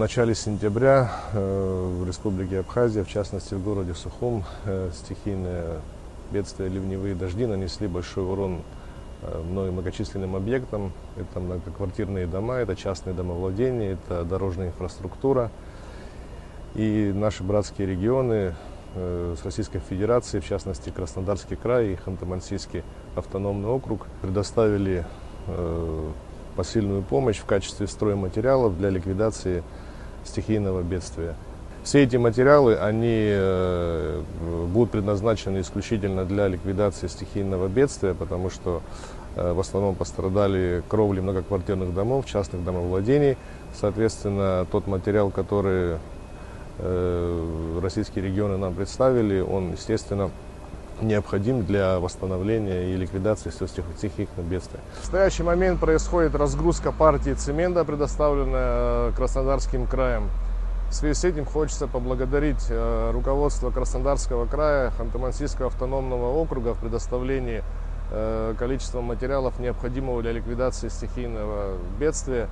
В начале сентября в Республике Абхазия, в частности в городе Сухум, стихийные бедствия, ливневые дожди нанесли большой урон многочисленным объектам. Это многоквартирные дома, это частные домовладения, это дорожная инфраструктура. И наши братские регионы с Российской Федерацией, в частности Краснодарский край и Ханты-Мансийский автономный округ, предоставили посильную помощь в качестве стройматериалов для ликвидации стихийного бедствия. Все эти материалы они будут предназначены исключительно для ликвидации стихийного бедствия, потому что в основном пострадали кровли многоквартирных домов, частных домовладений. Соответственно, тот материал, который российские регионы нам представили, он, естественно, необходим для восстановления и ликвидации всего стихийных бедствий. В настоящий момент происходит разгрузка партии цемента, предоставленная Краснодарским краем. В связи с этим хочется поблагодарить руководство Краснодарского края, Ханты-Мансийского автономного округа в предоставлении количества материалов, необходимого для ликвидации стихийного бедствия.